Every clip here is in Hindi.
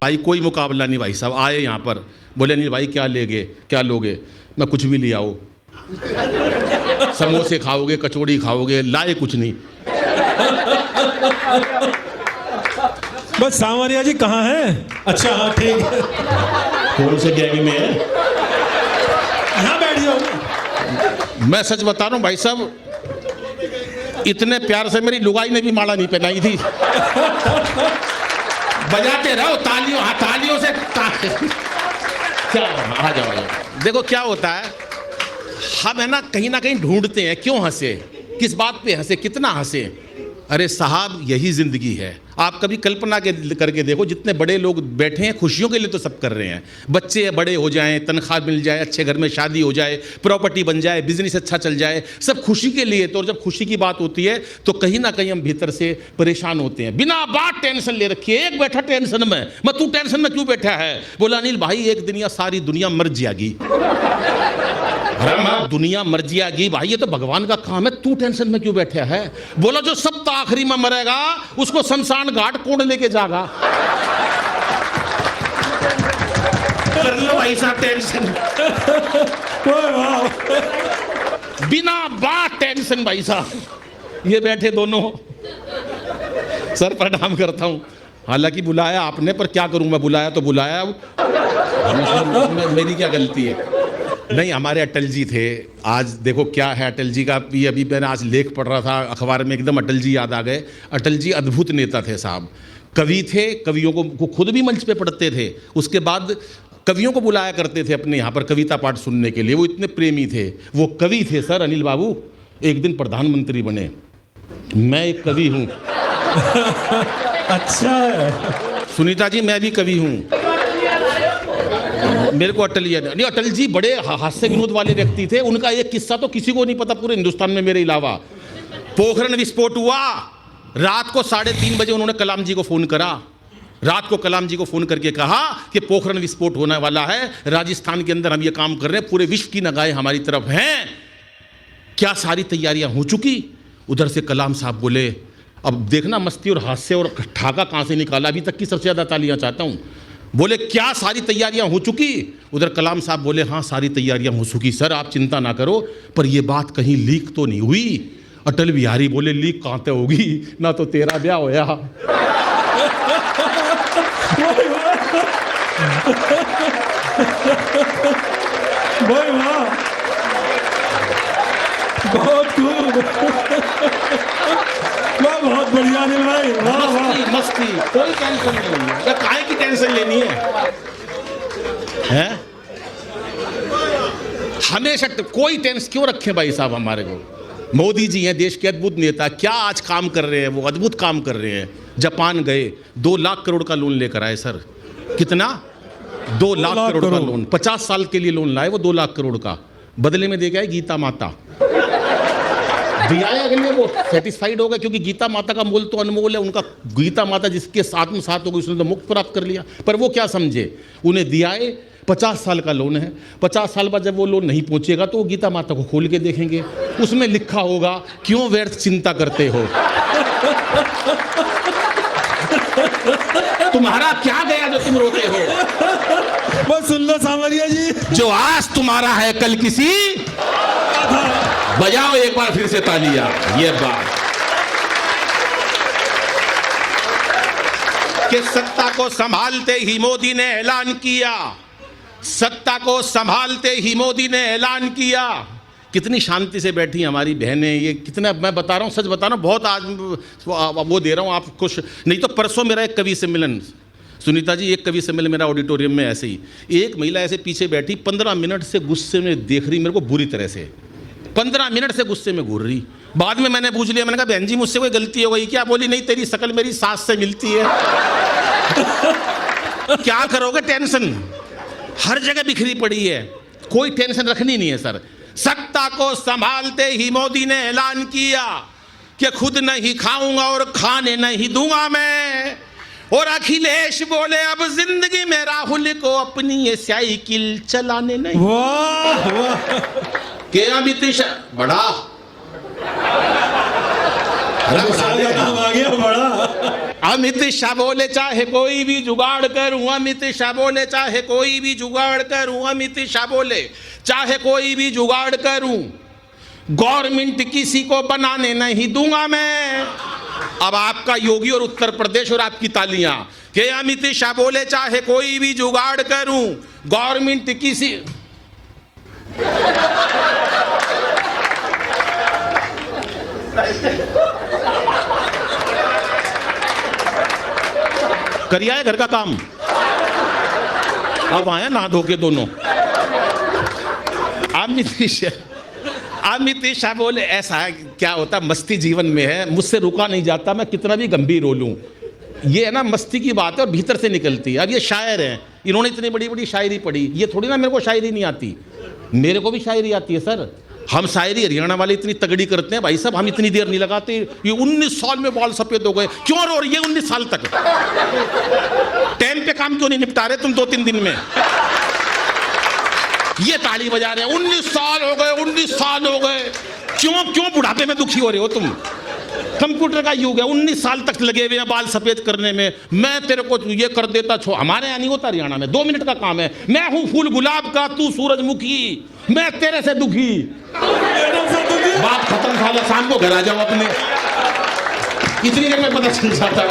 भाई कोई मुकाबला नहीं भाई साहब। आए यहाँ पर, बोले अनिल भाई क्या लोगे? मैं कुछ भी ले आओ, समोसे खाओगे, कचौड़ी खाओगे, लाए कुछ नहीं। बस सांवरिया जी कहाँ हैं? अच्छा हाँ ठीक है। कौन से गैंग में है? यहाँ बैठ जाओ। मैं सच बता रहा हूँ भाई साहब, इतने प्यार से मेरी लुगाई ने भी माला नहीं पहनाई थी। बजाते रहो तालियों, हाँ तालियों से क्या आ जाओ। देखो क्या होता है, हम है ना कहीं ढूंढते हैं क्यों हंसे, किस बात पे हंसे, कितना हंसे। अरे साहब यही जिंदगी है। आप कभी कल्पना करके देखो, जितने बड़े लोग बैठे हैं खुशियों के लिए तो सब कर रहे हैं। बच्चे बड़े हो जाएं, तनख्वाह मिल जाए, अच्छे घर में शादी हो जाए, प्रॉपर्टी बन जाए, बिजनेस अच्छा चल जाए, सब खुशी के लिए। तो जब खुशी की बात होती है तो कहीं ना कहीं हम भीतर से परेशान होते हैं। बिना बात टेंशन ले रखी है। एक बैठा टेंशन में, मैं तू टेंशन में क्यों बैठा है? बोला अनिल भाई एक दिन सारी दुनिया मर जाएगी। दुनिया मर जाएगी भाई, ये तो भगवान का काम है, तू टेंशन में क्यों बैठा है? बोला जो सब आखिरी में मरेगा उसको शमशान घाट कौन लेके जाएगा? कर लो भाई साहब टेंशन। बिना बात टेंशन भाई साहब। ये बैठे दोनों, सर प्रणाम करता हूं। हालांकि बुलाया आपने, पर क्या करूं मैं, बुलाया तो बुलाया, मेरी क्या गलती है? नहीं, हमारे अटल जी थे। आज देखो क्या है अटल जी का, ये अभी मैंने आज लेख पढ़ रहा था अखबार में, एकदम अटल जी याद आ गए। अटल जी अद्भुत नेता थे साहब, कवि थे, कवियों को खुद भी मंच पे पढ़ते थे, उसके बाद कवियों को बुलाया करते थे अपने यहाँ पर कविता पाठ सुनने के लिए। वो इतने प्रेमी थे, वो कवि थे सर। अनिल बाबू एक दिन प्रधानमंत्री बने। मैं एक कवि हूँ। अच्छा सुनीता जी मैं भी कवि हूँ। मेरे को अटल जी बड़े हास्य विनोद वाले व्यक्ति थे। उनका एक किस्सा तो किसी को नहीं पता पूरे हिंदुस्तान में मेरे अलावा। पोखरण विस्फोट हुआ, रात को 3:30 बजे उन्होंने कलाम जी को फोन करा। रात को कलाम जी को फोन करके कहा कि पोखरण विस्फोट होने वाला है, राजस्थान के अंदर हम ये काम कर रहे हैं, पूरे विश्व की निगाहें हमारी तरफ हैं, क्या सारी तैयारियां हो चुकी? उधर से कलाम साहब बोले, अब देखना मस्ती और हास्य और ठाका कहां से निकाला, अभी तक की सबसे ज्यादा तालियां चाहता हूं। बोले क्या सारी तैयारियां हो चुकी? उधर कलाम साहब बोले हाँ सारी तैयारियां हो चुकी सर, आप चिंता ना करो, पर ये बात कहीं लीक तो नहीं हुई? अटल बिहारी बोले लीक कहां से होगी, ना तो तेरा ब्याह होया। भाई वाह, बहुत खूब, वाह बहुत बढ़िया अनिल भाई, वाह वाह। मस्ती, कोई टेंशन नहीं है, काहे की टेंशन लेनी है? हैं? हमेशा कोई टेंशन क्यों रखे भाई साहब हमारे को? मोदी जी हैं देश के अद्भुत नेता, क्या आज काम कर रहे हैं, वो अद्भुत काम कर रहे हैं। जापान गए, 2 लाख करोड़ का लोन लेकर आए सर। कितना? 2 लाख करोड़ का लोन, 50 साल के लिए लोन लाए वो 2 लाख करोड़ का। बदले में दे गए गीता माता, दिया है अगले, वो सेटिस्फाइड हो गए, क्योंकि गीता माता का मोल तो अनमोल है। उनका गीता माता जिसके साथ में साथ हो गई उसने तो मुक्त प्राप्त कर लिया। पर वो क्या समझे, उन्हें दिया है 50 साल का लोन है, 50 साल बाद जब वो लोन नहीं पहुंचेगा तो वो गीता माता को खोल के देखेंगे, उसमें लिखा होगा क्यों व्यर्थ चिंता करते हो। तुम्हारा क्या गया जो तुम रोते हो? बस सुन लो सांवरिया जी, जो आज तुम्हारा है कल किसी, बजाओ एक बार फिर से तालियां। ये बात कि सत्ता को संभालते ही मोदी ने ऐलान किया, सत्ता को संभालते ही मोदी ने ऐलान किया। कितनी शांति से बैठी हमारी बहनें, ये कितना, मैं बता रहा हूँ, सच बता रहा हूँ, बहुत आज वो दे रहा हूँ आप कुछ नहीं तो। परसों मेरा एक कवि सम्मेलन, सुनीता जी एक कवि सम्मेलन मेरा ऑडिटोरियम में, ऐसे ही एक महिला ऐसे पीछे बैठी 15 मिनट से गुस्से में देख रही मेरे को बुरी तरह से, 15 मिनट से गुस्से में घूर रही। बाद में मैंने पूछ लिया, मैंने कहा बहन जी मुझसे कोई गलती हो गई क्या? बोली नहीं, तेरी शक्ल मेरी सास से मिलती है। क्या करोगे, टेंशन हर जगह बिखरी पड़ी है, कोई टेंशन रखनी नहीं है सर। सत्ता को संभालते ही मोदी ने ऐलान किया कि खुद नहीं खाऊंगा और खाने नहीं दूंगा मैं। और अखिलेश बोले अब जिंदगी में राहुल को अपनी ये साइकिल चलाने नहीं। वाह वाह, के अमित बड़ा आ गया बड़ा। अमित शाह बोले चाहे कोई भी जुगाड़ करूं, अमित शाह बोले चाहे कोई भी जुगाड़ करूं, अमित शाह बोले चाहे कोई भी जुगाड़ करूं, गवर्नमेंट किसी को बनाने नहीं दूंगा मैं। अब आपका योगी और उत्तर प्रदेश और आपकी तालियां कि अमित शाह बोले चाहे कोई भी जुगाड़ करूं, गवर्नमेंट किसी करिया है घर का काम। अब आए नहा धो के दोनों। अमित शाह बोले ऐसा है, क्या होता मस्ती जीवन में है, मुझसे रुका नहीं जाता, मैं कितना भी गंभीर हो लूं। ये है ना मस्ती की बात है और भीतर से निकलती है। अब ये शायर हैं, इन्होंने इतनी बड़ी बड़ी शायरी पढ़ी, ये थोड़ी ना मेरे को शायरी नहीं आती, मेरे को भी शायरी आती है सर। हम शायरी हरियाणा वाले इतनी तगड़ी करते हैं भाई साहब, हम इतनी देर नहीं लगाते। ये 19 साल में बाल सफेद हो गए, क्यों रो रही है 19 साल तक? टाइम पे काम क्यों नहीं निपटा रहे तुम 2-3 दिन में? ये ताली बजा रहे हैं, 19 साल हो गए, 19 साल हो गए, क्यों बुढ़ापे में दुखी हो रहे हो तुम? कंप्यूटर का युग है, 19 साल तक लगे हुए हैं बाल सफेद करने में। मैं तेरे को ये कर देता, हमारे यहाँ नहीं होता हरियाणा में, 2 मिनट का काम है। मैं हूं फूल गुलाब का, तू सूरजमुखी, मैं तेरे से दुखी। बात खत्म, साला शाम को घर आ जाओ अपने। इतनी देर में पता चल जाता,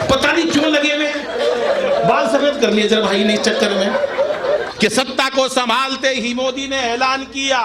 पता नहीं क्यों लगे हुए बाल सफेद कर लिए जरा भाई ने इस चक्कर में कि सत्ता को संभालते ही मोदी ने ऐलान किया,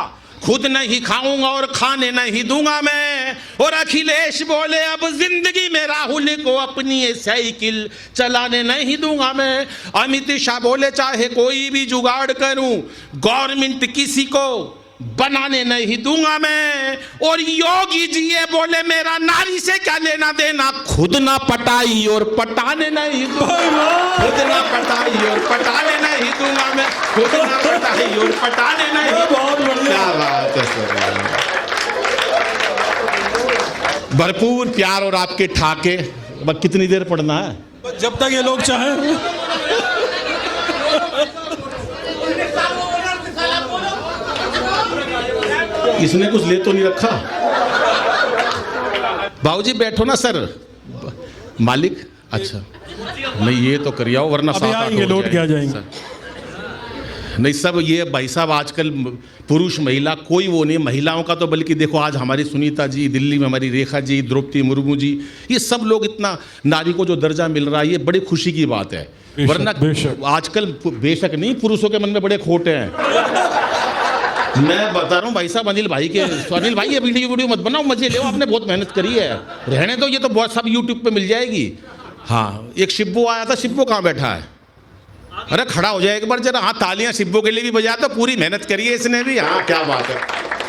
खुद नहीं खाऊंगा और खाने नहीं दूंगा मैं। और अखिलेश बोले अब जिंदगी में राहुल को अपनी ये साइकिल चलाने नहीं दूंगा मैं। अमित शाह बोले चाहे कोई भी जुगाड़ करूं, गवर्नमेंट किसी को बनाने नहीं दूंगा मैं। और योगी जी ये बोले मेरा नारी से क्या लेना देना, खुद ना पटाई और पटाने नहीं दूंगा, खुद ना पटाई और पटाने नहीं दूंगा मैं, खुद ना पटाई और पटाने नहीं। बहुत बढ़िया बात है सर, भरपूर प्यार और आपके ठाके। बस कितनी देर पढ़ना है? जब तक ये लोग चाहें। इसने कुछ ले तो नहीं रखा? बाबूजी बैठो ना सर। मालिक अच्छा नहीं, ये तो करिए वरना अभी आएंगे, लौट के आ जाएंगे। नहीं सब ये भाई साहब आजकल पुरुष महिला कोई वो नहीं, महिलाओं का तो बल्कि देखो आज हमारी सुनीता जी, दिल्ली में हमारी रेखा जी, द्रौपदी मुर्मू जी, ये सब लोग इतना नारी को जो दर्जा मिल रहा है ये बड़ी खुशी की बात है। वरना आजकल बेशक नहीं, पुरुषों के मन में बड़े खोट हैं। मैं बता रहा हूँ भाई साहब, अनिल भाई के, अनिल भाई ये वीडियो मत बनाओ, मजे लो, आपने बहुत मेहनत करी है, रहने दो, ये तो बहुत सब यूट्यूब पे मिल जाएगी। हाँ एक शिब्बू आया था, शिब्बू कहाँ बैठा है? अरे खड़ा हो जाए एक बार जरा। हाँ तालियां शिब्बू के लिए भी बजा, तो पूरी मेहनत करी है इसने भी। हाँ क्या बात है।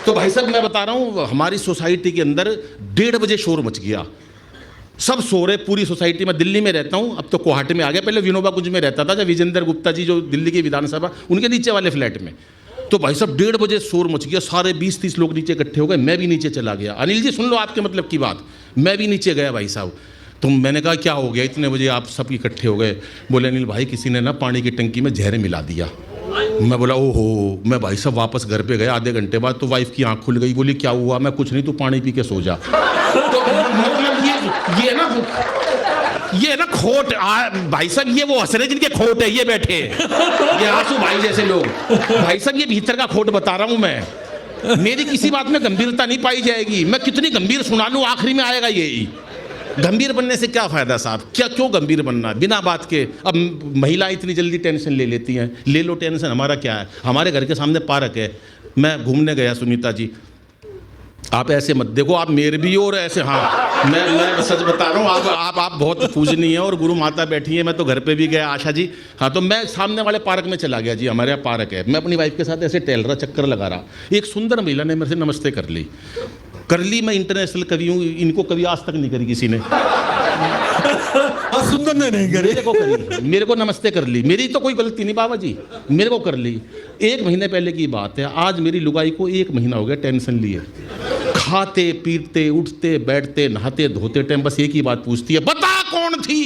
तो भाई साहब मैं बता रहा हूँ हमारी सोसाइटी के अंदर 1:30 बजे शोर मच गया, सब सो रहे पूरी सोसाइटी में। दिल्ली में रहता हूँ, अब तो गुवाहाटी में आ गया, पहले विनोबा कुंज में रहता था जब विजेंद्र गुप्ता जी जो दिल्ली की विधानसभा, उनके नीचे वाले फ्लैट में। तो भाई साहब 1:30 बजे शोर मच गया, सारे 20-30 लोग नीचे इकट्ठे हो गए, मैं भी नीचे चला गया। अनिल जी सुन लो आपके मतलब की बात, मैं भी नीचे गया भाई साहब। तो मैंने कहा क्या हो गया इतने बजे आप सब इकट्ठे हो गए? बोले अनिल भाई किसी ने ना पानी की टंकी में जहर मिला दिया। मैं बोला ओहो। मैं भाई साहब वापस घर पे गया, आधे घंटे बाद तो वाइफ की आंख खुल गई, बोली क्या हुआ? मैं कुछ नहीं, तू पानी पी के सो जा। तो मतलब ये ना खोट भाई साहब, ये वो हंस रहे जिनके खोट है, ये बैठे ये आंसू भाई जैसे लोग। भाई साहब ये भीतर का खोट बता रहा हूं मैं, मेरी किसी बात में गंभीरता नहीं पाई जाएगी, मैं कितनी गंभीर सुना लूं आखिरी में आएगा यही। गंभीर बनने से क्या फायदा साहब, क्या क्यों गंभीर बनना बिना बात के? अब महिलाएं इतनी जल्दी टेंशन ले लेती हैं, ले लो टेंशन, हमारा क्या है? हमारे घर के सामने पार्क है, मैं घूमने गया सुनीता जी, आप ऐसे मत देखो, आप मेरे भी और ऐसे। हाँ मैं सच बता रहा हूँ, आप बहुत पूजनीय है और गुरु माता बैठी है। मैं तो घर पे भी गया आशा जी, हाँ तो मैं सामने वाले पार्क में चला गया जी, हमारे यहाँ पार्क है। मैं अपनी वाइफ के साथ ऐसे टहल रहा, चक्कर लगा रहा, एक सुंदर महिला ने मेरे से नमस्ते कर ली। मैं इंटरनेशनल कवि हूँ, इनको कभी आज तक नहीं करी किसी ने। सुंदर ने नहीं करी, मेरे को करी, मेरे को नमस्ते कर ली, मेरी तो कोई गलती नहीं बाबा जी, मेरे को कर ली। 1 महीने पहले की बात है, आज मेरी लुगाई को 1 महीना हो गया टेंशन लिए, खाते पीते उठते बैठते नहाते धोते टाइम बस एक ही बात पूछती है, बता कौन थी,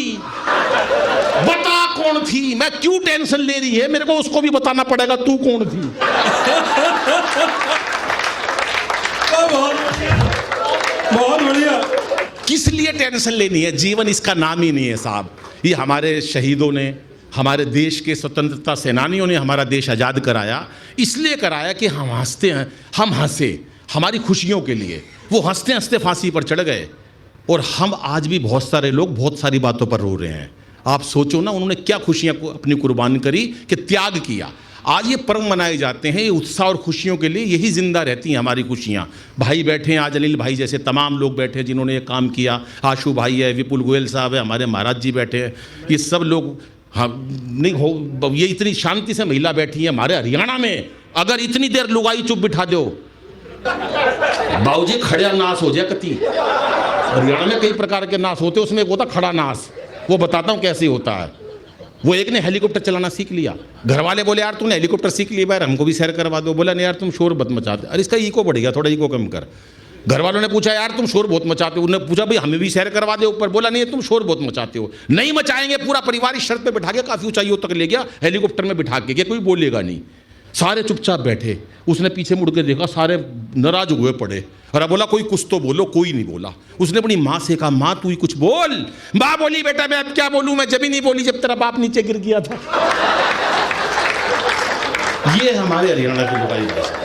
बता कौन थी? मैं क्यों टेंशन ले रही है, मेरे को उसको भी बताना पड़ेगा तू कौन थी। बहुत बढ़िया। किस लिए टेंशन लेनी है? जीवन इसका नाम ही नहीं है साहब। ये हमारे शहीदों ने, हमारे देश के स्वतंत्रता सेनानियों ने हमारा देश आज़ाद कराया, इसलिए कराया कि हम हंसते हैं, हम हंसे हमारी खुशियों के लिए। वो हंसते हंसते फांसी पर चढ़ गए और हम आज भी बहुत सारे लोग बहुत सारी बातों पर रो रहे हैं। आप सोचो ना, उन्होंने क्या खुशियां अपनी कुर्बान करी, कि त्याग किया। आज ये पर्व मनाए जाते हैं, ये उत्साह और खुशियों के लिए यही जिंदा रहती हैं हमारी खुशियां। भाई बैठे हैं आज, अनिल भाई जैसे तमाम लोग बैठे हैं जिन्होंने ये काम किया, आशू भाई है, विपुल गोयल साहब है, हमारे महाराज जी बैठे हैं, ये सब लोग। हाँ नहीं हो, ये इतनी शांति से महिला बैठी है हमारे हरियाणा में। अगर इतनी देर लुगाई चुप बिठा दो, बाबूजी खड़ा नाश हो जाए कति। हरियाणा में कई प्रकार के नाश होते हैं, उसमें एक होता खड़ा नाश, वो बताता हूँ कैसे होता है। वो एक ने हेलीकॉप्टर चलाना सीख लिया, घर वाले बोले यार तूने हेलीकॉप्टर सीख लिया यार, हमको भी सैर करवा दो। बोला नहीं यार तुम शोर मत मचाते। अरे इसका ईको बढ़ गया, थोड़ा ईको कम कर। घर वालों ने पूछा यार तुम शोर बहुत मचाते हो, उन्होंने पूछा भाई हमें भी सैर करवा दे ऊपर। बोला नहीं तुम शोर बहुत मचाते हो। नहीं मचाएंगे, पूरा परिवार इस शर्त पे बिठा के काफी ऊंचाइयों तक ले गया हेलीकॉप्टर में बिठा के, कोई बोलेगा नहीं। सारे चुपचाप बैठे। उसने पीछे मुड़ के देखा, सारे नाराज हुए पड़े। और बोला कोई कुछ तो बोलो, कोई नहीं बोला। उसने अपनी माँ से कहा माँ तू ही कुछ बोल। माँ बोली बेटा मैं अब क्या बोलूं, मैं जब ही नहीं बोली जब तेरा बाप नीचे गिर गया था। ये हमारे हरियाणा की लुगाई भाषा,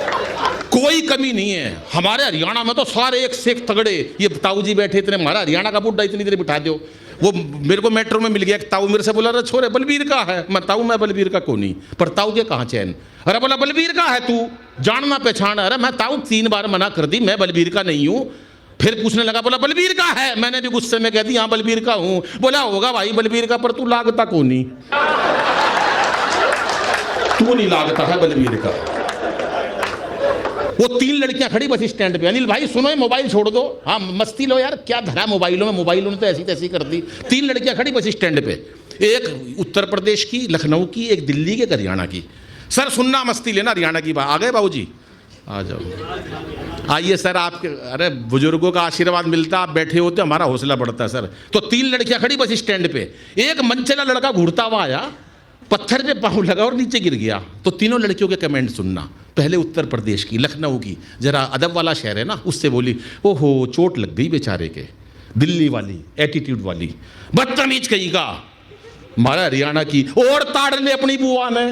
कोई कमी नहीं है हमारे हरियाणा में तो सारे एक से एक तगड़े। ये ताऊ जी बैठे इतने, हमारा हरियाणा का बुड्ढा इतनी देर बिठा दो। वो मेरे को मेट्रो में मिल गया, ताऊ मेरे से बोला अरे छोरे बलबीर का है। मैं ताऊ मैं बलबीर का को नहीं, पर ताऊ के कहाँ चैन। अरे बोला बलबीर का है तू, जानना पहचान। अरे मैं ताऊ 3 बार मना कर दी, मैं बलबीर का नहीं हूँ। फिर पूछने लगा, बोला बलबीर का है। मैंने भी गुस्से में कह दी हाँ बलबीर का हूँ। बोला होगा भाई बलबीर का, पर तू लागता को नहीं, तू नहीं लागता है बलबीर का। वो 3 लड़कियां खड़ी बस स्टैंड पे। अनिल भाई सुनो, मोबाइल छोड़ दो, हाँ मस्ती लो यार, क्या धरा मोबाइलों में, मोबाइलों ने तो ऐसी तैसी कर दी। 3 लड़कियां खड़ी बस स्टैंड पे, एक उत्तर प्रदेश की, लखनऊ की, एक दिल्ली की, एक हरियाणा की। सर सुनना मस्ती लेना हरियाणा की बात। आ गए बाबूजी, आ जाओ, आइए सर आपके। अरे बुजुर्गों का आशीर्वाद मिलता, आप बैठे होते हमारा हौसला बढ़ता है सर। तो 3 लड़कियां खड़ी बस स्टैंड पे, एक मनचला लड़का घूरता हुआ आया, पत्थर पे पाँव लगा और नीचे गिर गया। तो तीनों लड़कियों के कमेंट सुनना। पहले उत्तर प्रदेश की, लखनऊ की, जरा अदब वाला शहर है ना, उससे बोली ओहो चोट लग गई बेचारे के। दिल्ली वाली एटीट्यूड वाली, बदतमीज कहीं का। हमारा हरियाणा की, और ताड़ ले अपनी बुआ ने।